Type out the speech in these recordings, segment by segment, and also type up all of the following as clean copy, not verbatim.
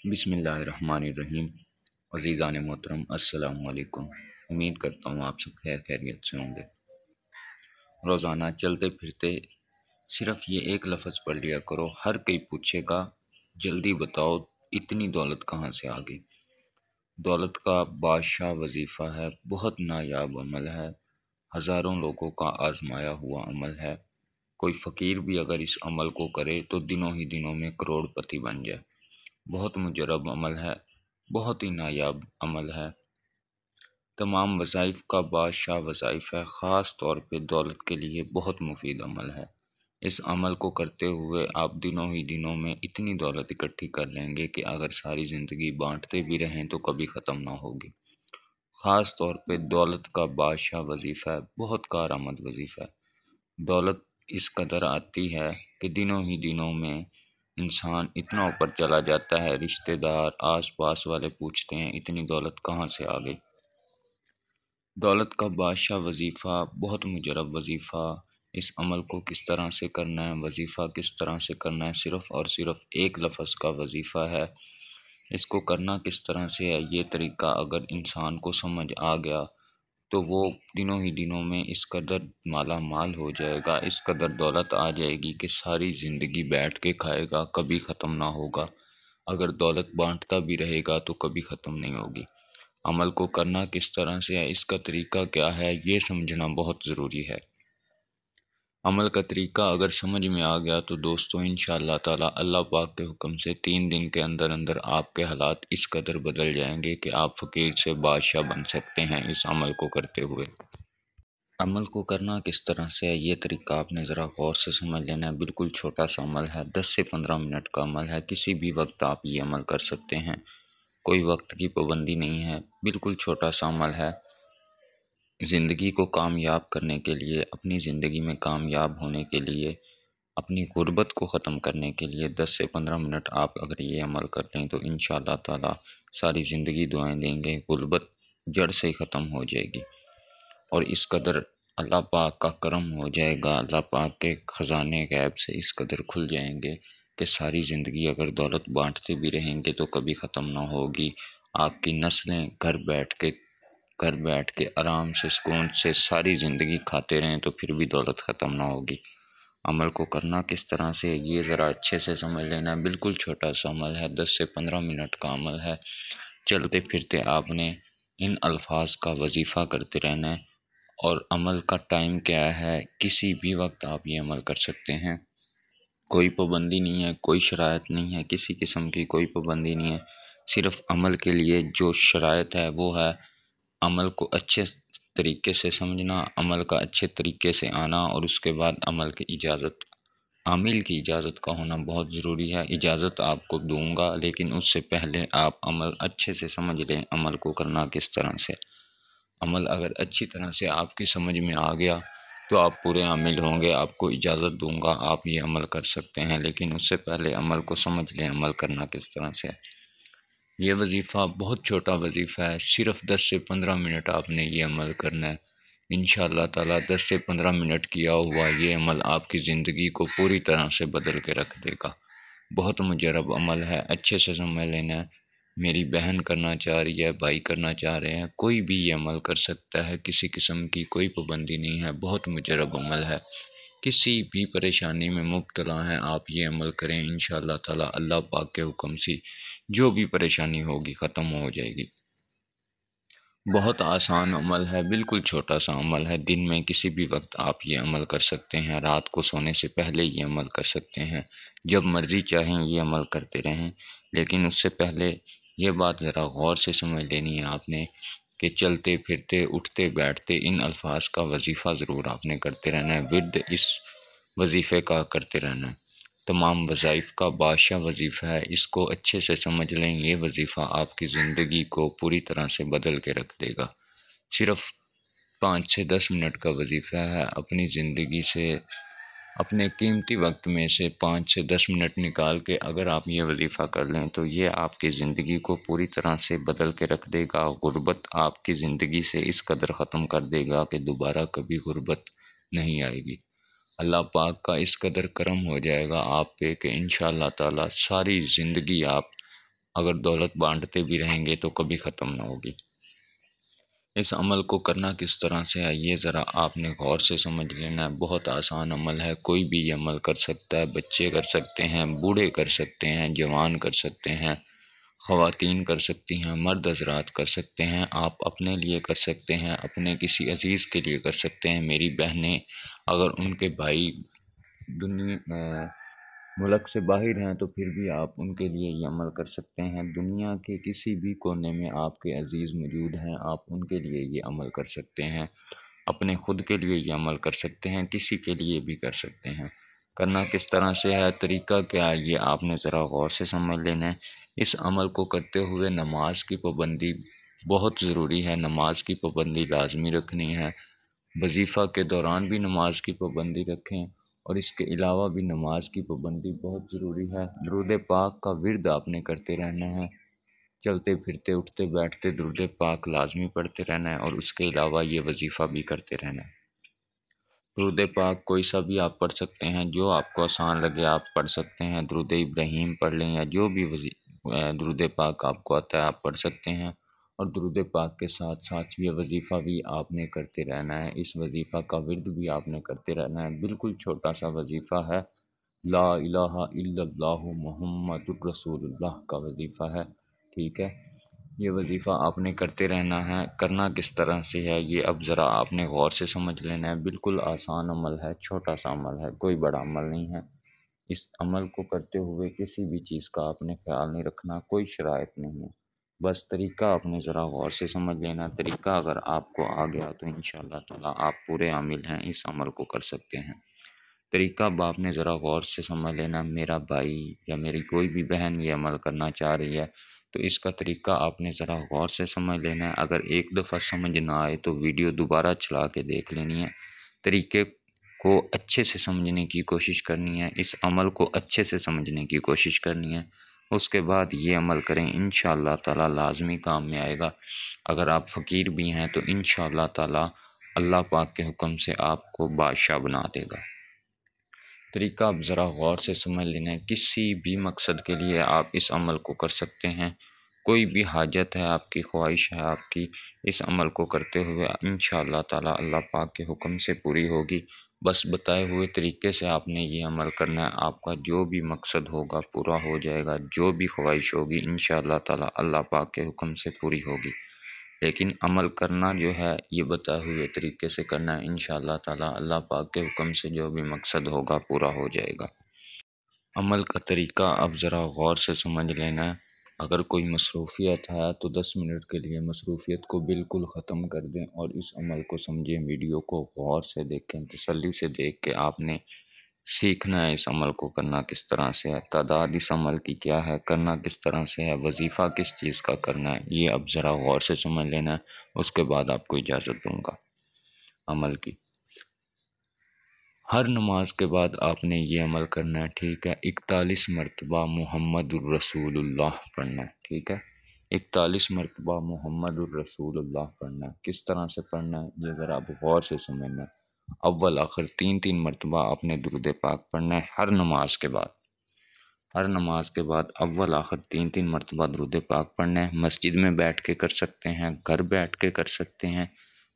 بسم اللہ الرحمن الرحیم۔ عزیزان محترم، السلام علیکم۔ امید کرتا ہوں آپ سب خیریت سے ہوں گے۔ روزانہ چلتے پھرتے صرف یہ ایک لفظ پڑھ لیا کرو، ہر کوئی پوچھے گا جلدی بتاؤ اتنی دولت کہاں سے آ گئی۔ دولت کا بادشاہ وظیفہ ہے، بہت نایاب عمل ہے، ہزاروں لوگوں کا آزمایا ہوا عمل ہے۔ کوئی فقیر بھی اگر اس عمل کو کرے تو دنوں ہی دنوں میں کروڑ پتی بن جائے۔ بہت مجرب عمل ہے، بہت ہی نایاب عمل ہے، تمام وظائف کا بادشاہ وظائف ہے، خاص طور پہ دولت کے لیے بہت مفید عمل ہے۔ اس عمل کو کرتے ہوئے آپ دنوں ہی دنوں میں اتنی دولت اکٹھی کر لیں گے کہ اگر ساری زندگی بانٹتے بھی رہیں تو کبھی ختم نہ ہوگی۔ خاص طور پہ دولت کا بادشاہ وظیفہ ہے، بہت کارآمد وظیفہ ہے۔ دولت اس قدر آتی ہے کہ دنوں ہی دنوں میں انسان اتنا اوپر چلا جاتا ہے، رشتہ دار آس پاس والے پوچھتے ہیں اتنی دولت کہاں سے آ گئی۔ دولت کا بادشاہ وظیفہ بہت مجرب وظیفہ، اس عمل کو کس طرح سے کرنا ہے، وظیفہ کس طرح سے کرنا ہے، صرف اور صرف ایک لفظ کا وظیفہ ہے۔ اس کو کرنا کس طرح سے ہے، یہ طریقہ اگر انسان کو سمجھ آ گیا تو وہ دنوں ہی دنوں میں اس قدر مالا مال ہو جائے گا، اس قدر دولت آ جائے گی کہ ساری زندگی بیٹھ کے کھائے گا، کبھی ختم نہ ہوگا۔ اگر دولت بانٹتا بھی رہے گا تو کبھی ختم نہیں ہوگی۔ عمل کو کرنا کس طرح سے ہے، اس کا طریقہ کیا ہے، یہ سمجھنا بہت ضروری ہے۔ عمل کا طریقہ اگر سمجھ میں آ گیا تو دوستو انشاءاللہ تعالی اللہ پاک کے حکم سے 3 دن کے اندر اندر آپ کے حالات اس قدر بدل جائیں گے کہ آپ فقیر سے بادشاہ بن سکتے ہیں اس عمل کو کرتے ہوئے۔ عمل کو کرنا کس طرح سے ہے، یہ طریقہ آپ نے ذرا غور سے سمجھ لینا ہے۔ بالکل چھوٹا سا عمل ہے، 10 سے 15 منٹ کا عمل ہے، کسی بھی وقت آپ یہ عمل کر سکتے ہیں، کوئی وقت کی پابندی نہیں ہے، بالکل چھوٹا سا عمل ہے۔ زندگی کو کامیاب کرنے کے لیے، اپنی زندگی میں کامیاب ہونے کے لیے، اپنی غربت کو ختم کرنے کے لیے 10 سے 15 منٹ آپ اگر یہ عمل کر لیں تو انشاءاللہ تعالی ساری زندگی دعائیں دیں گے، غربت جڑ سے ہی ختم ہو جائے گی، اور اس قدر اللہ پاک کا کرم ہو جائے گا، اللہ پاک کے خزانے غیب سے اس قدر کھل جائیں گے کہ ساری زندگی اگر دولت بانٹتے بھی رہیں گے تو کبھی ختم نہ ہوگی۔ آپ کی نسلیں گھر بیٹھ کے آرام سے سکون سے ساری زندگی کھاتے رہیں تو پھر بھی دولت ختم نہ ہوگی۔ عمل کو کرنا کس طرح سے یہ ذرا اچھے سے سمجھ لینا، بالکل چھوٹا سا عمل ہے، 10 سے 15 منٹ کا عمل ہے۔ چلتے پھرتے آپ نے ان الفاظ کا وظیفہ کرتے رہنا ہے، اور عمل کا ٹائم کیا ہے، کسی بھی وقت آپ یہ عمل کر سکتے ہیں، کوئی پابندی نہیں ہے، کوئی شرائط نہیں ہے، کسی قسم کی کوئی پابندی نہیں ہے۔ صرف عمل کے لیے جو شرائط ہے وہ ہے عمل کو اچھے طریقے سے سمجھنا، عمل کا اچھے طریقے سے آنا، اور اس کے بعد عمل کی اجازت، عامل کی اجازت کا ہونا بہت ضروری ہے۔ اجازت آپ کو دوں گا لیکن اس سے پہلے آپ عمل اچھے سے سمجھ لیں، عمل کو کرنا کس طرح سے۔ عمل اگر اچھی طرح سے آپ کی سمجھ میں آ گیا تو آپ پورے عامل ہوں گے، آپ کو اجازت دوں گا، آپ یہ عمل کر سکتے ہیں، لیکن اس سے پہلے عمل کو سمجھ لیں، عمل کرنا کس طرح سے۔ یہ وظیفہ بہت چھوٹا وظیفہ ہے، صرف 10 سے 15 منٹ آپ نے یہ عمل کرنا ہے۔ انشاءاللہ تعالی 10 سے 15 منٹ کیا ہوا یہ عمل آپ کی زندگی کو پوری طرح سے بدل کے رکھ دے گا۔ بہت مجرب عمل ہے، اچھے سے سمجھ لینا ہے۔ میری بہن کرنا چاہ رہی ہے، بھائی کرنا چاہ رہے ہیں، کوئی بھی یہ عمل کر سکتا ہے، کسی قسم کی کوئی پابندی نہیں ہے، بہت مجرب عمل ہے۔ کسی بھی پریشانی میں مبتلا ہیں آپ یہ عمل کریں، انشاءاللہ تعالی اللہ پاک کے حکم سے جو بھی پریشانی ہوگی ختم ہو جائے گی۔ بہت آسان عمل ہے، بالکل چھوٹا سا عمل ہے، دن میں کسی بھی وقت آپ یہ عمل کر سکتے ہیں، رات کو سونے سے پہلے یہ عمل کر سکتے ہیں، جب مرضی چاہیں یہ عمل کرتے رہیں، لیکن اس سے پہلے یہ بات ذرا غور سے سمجھ لینی ہے آپ نے کہ چلتے پھرتے اٹھتے بیٹھتے ان الفاظ کا وظیفہ ضرور آپ نے کرتے رہنا ہے، ورد اس وظیفے کا کرتے رہنا ہے۔ تمام وظائف کا بادشاہ وظیفہ ہے، اس کو اچھے سے سمجھ لیں، یہ وظیفہ آپ کی زندگی کو پوری طرح سے بدل کے رکھ دے گا۔ صرف 5 سے 10 منٹ کا وظیفہ ہے، اپنی زندگی سے، اپنے قیمتی وقت میں سے 5 سے 10 منٹ نکال کے اگر آپ یہ وظیفہ کر لیں تو یہ آپ کی زندگی کو پوری طرح سے بدل کے رکھ دے گا۔ غربت آپ کی زندگی سے اس قدر ختم کر دے گا کہ دوبارہ کبھی غربت نہیں آئے گی۔ اللہ پاک کا اس قدر کرم ہو جائے گا آپ پہ کہ انشاءاللہ تعالی ساری زندگی آپ اگر دولت بانٹتے بھی رہیں گے تو کبھی ختم نہ ہوگی۔ اس عمل کو کرنا کس طرح سے ہے یہ ذرا آپ نے غور سے سمجھ لینا ہے۔ بہت آسان عمل ہے، کوئی بھی یہ عمل کر سکتا ہے، بچے کر سکتے ہیں، بوڑھے کر سکتے ہیں، جوان کر سکتے ہیں، خواتین کر سکتی ہیں، مرد حضرات کر سکتے ہیں، آپ اپنے لیے کر سکتے ہیں، اپنے کسی عزیز کے لیے کر سکتے ہیں۔ میری بہنیں اگر ان کے بھائی ملک سے باہر ہیں تو پھر بھی آپ ان کے لیے یہ عمل کر سکتے ہیں۔ دنیا کے کسی بھی کونے میں آپ کے عزیز موجود ہیں، آپ ان کے لیے یہ عمل کر سکتے ہیں، اپنے خود کے لیے یہ عمل کر سکتے ہیں، کسی کے لیے بھی کر سکتے ہیں۔ کرنا کس طرح سے ہے، طریقہ کیا ہے، یہ آپ نے ذرا غور سے سمجھ لینا ہے۔ اس عمل کو کرتے ہوئے نماز کی پابندی بہت ضروری ہے، نماز کی پابندی لازمی رکھنی ہے۔ وظیفہ کے دوران بھی نماز کی پابندی رکھیں، اور اس کے علاوہ بھی نماز کی پابندی بہت ضروری ہے۔ درود پاک کا ورد آپ نے کرتے رہنا ہے، چلتے پھرتے اٹھتے بیٹھتے درود پاک لازمی پڑھتے رہنا ہے، اور اس کے علاوہ یہ وظیفہ بھی کرتے رہنا ہے۔ درود پاک کوئی سا بھی آپ پڑھ سکتے ہیں، جو آپ کو آسان لگے آپ پڑھ سکتے ہیں۔ درود ابراہیم پڑھ لیں، یا جو بھی درود پاک آپ کو آتا ہے آپ پڑھ سکتے ہیں، اور درود پاک کے ساتھ ساتھ یہ وظیفہ بھی آپ نے کرتے رہنا ہے۔ اس وظیفہ کا ورد بھی آپ نے کرتے رہنا ہے، بالکل چھوٹا سا وظیفہ ہے، لا الہ الا اللہ محمد الرسول اللہ کا وظیفہ ہے، ٹھیک ہے۔ یہ وظیفہ آپ نے کرتے رہنا ہے۔ کرنا کس طرح سے ہے یہ اب ذرا آپ نے غور سے سمجھ لینا ہے۔ بالکل آسان عمل ہے، چھوٹا سا عمل ہے، کوئی بڑا عمل نہیں ہے۔ اس عمل کو کرتے ہوئے کسی بھی چیز کا آپ نے خیال نہیں رکھنا، کوئی شرائط نہیں ہے، بس طریقہ آپ نے ذرا غور سے سمجھ لینا۔ طریقہ اگر آپ کو آ گیا تو انشاءاللہ تعالی آپ پورے عامل ہیں، اس عمل کو کر سکتے ہیں۔ طریقہ اب آپ نے ذرا غور سے سمجھ لینا۔ میرا بھائی یا میری کوئی بھی بہن یہ عمل کرنا چاہ رہی ہے تو اس کا طریقہ آپ نے ذرا غور سے سمجھ لینا ہے۔ اگر ایک دفعہ سمجھ نہ آئے تو ویڈیو دوبارہ چلا کے دیکھ لینی ہے، طریقے کو اچھے سے سمجھنے کی کوشش کرنی ہے، اس عمل کو اچھے سے سمجھنے کی کوشش کرنی ہے، اس کے بعد یہ عمل کریں، انشاءاللہ تعالی لازمی کام میں آئے گا۔ اگر آپ فقیر بھی ہیں تو انشاءاللہ تعالی اللہ پاک کے حکم سے آپ کو بادشاہ بنا دے گا۔ طریقہ اب ذرا غور سے سمجھ لینا ہے۔ کسی بھی مقصد کے لیے آپ اس عمل کو کر سکتے ہیں، کوئی بھی حاجت ہے آپ کی، خواہش ہے آپ کی، اس عمل کو کرتے ہوئے انشاءاللہ تعالی اللہ پاک کے حکم سے پوری ہوگی۔ بس بتائے ہوئے طریقے سے آپ نے یہ عمل کرنا ہے، آپ کا جو بھی مقصد ہوگا پورا ہو جائے گا، جو بھی خواہش ہوگی انشاءاللہ تعالی اللہ پاک کے حکم سے پوری ہوگی۔ لیکن عمل کرنا جو ہے یہ بتائے ہوئے طریقے سے کرنا ہے، انشاءاللہ تعالی اللہ پاک کے حکم سے جو بھی مقصد ہوگا پورا ہو جائے گا۔ عمل کا طریقہ اب ذرا غور سے سمجھ لینا ہے۔ اگر کوئی مصروفیت ہے تو 10 منٹ کے لیے مصروفیت کو بالکل ختم کر دیں اور اس عمل کو سمجھیں، ویڈیو کو غور سے دیکھیں، تسلی سے دیکھ کے آپ نے سیکھنا ہے اس عمل کو کرنا کس طرح سے ہے، تعداد اس عمل کی کیا ہے، کرنا کس طرح سے ہے، وظیفہ کس چیز کا کرنا ہے، یہ اب ذرا غور سے سمجھ لینا ہے۔ اس کے بعد آپ کو اجازت دوں گا عمل کی۔ ہر نماز کے بعد آپ نے یہ عمل کرنا ہے، ٹھیک ہے۔ 41 مرتبہ محمد الرسول اللہ پڑھنا ہے، ٹھیک ہے۔ 41 مرتبہ محمد الرسول اللہ پڑھنا ہے۔ کس طرح سے پڑھنا ہے یہ ذرا آپ غور سے سمجھنا ہے۔ اول آخر 3 مرتبہ آپ نے درود پاک پڑھنا ہے ہر نماز کے بعد۔ ہر نماز کے بعد اول آخر 3 مرتبہ درود پاک پڑھنا ہے۔ مسجد میں بیٹھ کے کر سکتے ہیں، گھر بیٹھ کے کر سکتے ہیں،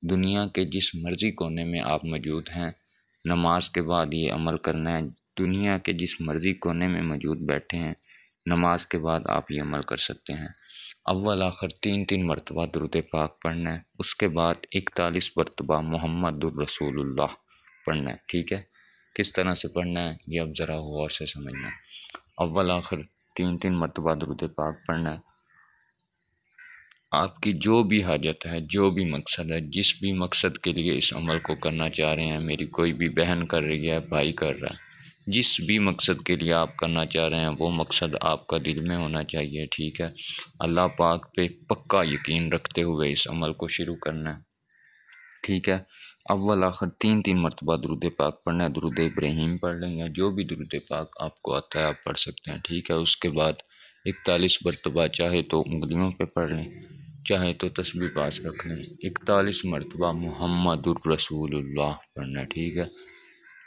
دنیا کے جس مرضی کونے میں آپ موجود ہیں، نماز کے بعد یہ عمل کرنا ہے۔ دنیا کے جس مرضی کونے میں موجود بیٹھے ہیں، نماز کے بعد آپ یہ عمل کر سکتے ہیں۔ اول آخر 3 مرتبہ درود پاک پڑھنا ہے، اس کے بعد 41 مرتبہ محمد الرسول اللہ پڑھنا ہے، ٹھیک ہے۔ کس طرح سے پڑھنا ہے یہ اب ذرا غور سے سمجھنا ہے۔ اول آخر 3 مرتبہ درود پاک پڑھنا ہے۔ آپ کی جو بھی حاجت ہے، جو بھی مقصد ہے، جس بھی مقصد کے لیے اس عمل کو کرنا چاہ رہے ہیں، میری کوئی بھی بہن کر رہی ہے، بھائی کر رہا ہے، جس بھی مقصد کے لیے آپ کرنا چاہ رہے ہیں وہ مقصد آپ کا دل میں ہونا چاہیے، ٹھیک ہے۔ اللہ پاک پہ پکا یقین رکھتے ہوئے اس عمل کو شروع کرنا ہے، ٹھیک ہے۔ اول آخر 3 مرتبہ درود پاک پڑھنا ہے، درود ابراہیم پڑھ لیں یا جو بھی درود پاک آپ کو آتا ہے آپ پڑھ سکتے ہیں، ٹھیک ہے۔ اس کے بعد 41 مرتبہ چاہے تو انگلیوں پہ پڑھ لیں، چاہے تو تسبیح پاس رکھ لیں۔ 41 مرتبہ محمد الرسول اللہ پڑھنا ہے، ٹھیک ہے۔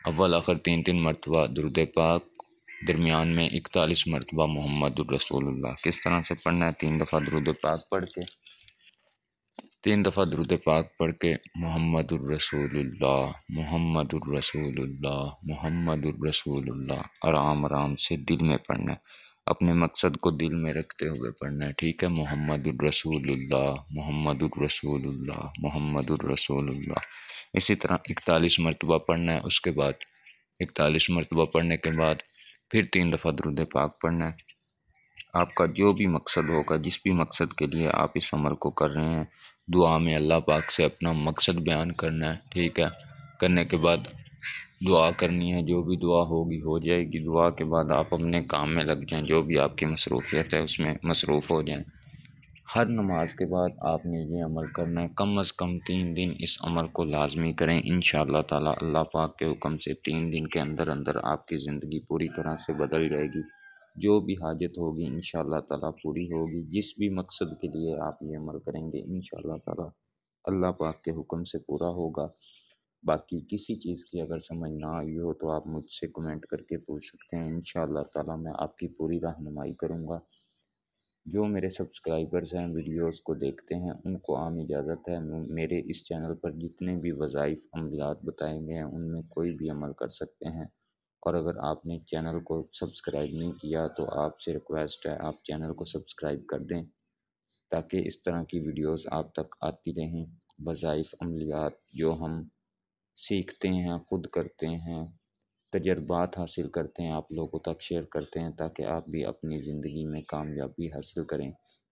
اول آخر 3 مرتبہ درود پاک، درمیان میں 41 مرتبہ محمد الرسول اللہ۔ کس طرح سے پڑھنا ہے؟ 3 دفعہ درود پاک پڑھ کے، 3 دفعہ درود پاک پڑھ کے محمد الرسول اللہ، محمد الرسول اللہ، محمد الرسول اللہ، آرام آرام سے دل میں پڑھنا ہے، اپنے مقصد کو دل میں رکھتے ہوئے پڑھنا ہے، ٹھیک ہے؟ محمد الرسول اللہ، محمد الرسول اللہ، محمد الرسول اللہ۔ اسی طرح 41 مرتبہ پڑھنا ہے۔ اس کے بعد 41 مرتبہ پڑھنے کے بعد پھر 3 دفعہ درود پاک پڑھنا ہے۔ آپ کا جو بھی مقصد ہوگا، جس بھی مقصد کے لیے آپ اس عمل کو کر رہے ہیں، دعا میں اللہ پاک سے اپنا مقصد بیان کرنا ہے، ٹھیک ہے؟ کرنے کے بعد دعا کرنی ہے، جو بھی دعا ہوگی ہو جائے گی۔ دعا کے بعد آپ اپنے کام میں لگ جائیں، جو بھی آپ کی مصروفیت ہے اس میں مصروف ہو جائیں۔ ہر نماز کے بعد آپ نے یہ عمل کرنا ہے، کم از کم 3 دن اس عمل کو لازمی کریں۔ انشاءاللہ تعالی اللہ پاک کے حکم سے 3 دن کے اندر اندر آپ کی زندگی پوری طرح سے بدل جائے گی۔ جو بھی حاجت ہوگی انشاءاللہ تعالی پوری ہوگی۔ جس بھی مقصد کے لیے آپ یہ عمل کریں گے انشاءاللہ تعالی اللہ پاک کے حکم سے پورا ہوگا۔ باقی کسی چیز کی اگر سمجھ نہ آئی ہو تو آپ مجھ سے کمنٹ کر کے پوچھ سکتے ہیں، انشاءاللہ تعالی میں آپ کی پوری رہنمائی کروں گا۔ جو میرے سبسکرائبرز ہیں، ویڈیوز کو دیکھتے ہیں، ان کو عام اجازت ہے میرے اس چینل پر جتنے بھی وظائف عملیات بتائے گئے ہیں ان میں کوئی بھی عمل کر سکتے ہیں۔ اور اگر آپ نے چینل کو سبسکرائب نہیں کیا تو آپ سے ریکویسٹ ہے آپ چینل کو سبسکرائب کر دیں، تاکہ اس طرح کی ویڈیوز آپ تک آتی رہیں۔ وظائف عملیات جو ہم سیکھتے ہیں، خود کرتے ہیں، تجربات حاصل کرتے ہیں، آپ لوگوں تک شیئر کرتے ہیں تاکہ آپ بھی اپنی زندگی میں کامیابی حاصل کریں۔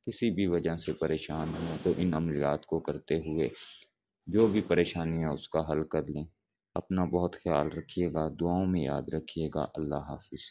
کسی بھی وجہ سے پریشان ہیں تو ان عملیات کو کرتے ہوئے جو بھی پریشانی ہے اس کا حل کر لیں۔ اپنا بہت خیال رکھیے گا، دعاؤں میں یاد رکھیے گا۔ اللہ حافظ۔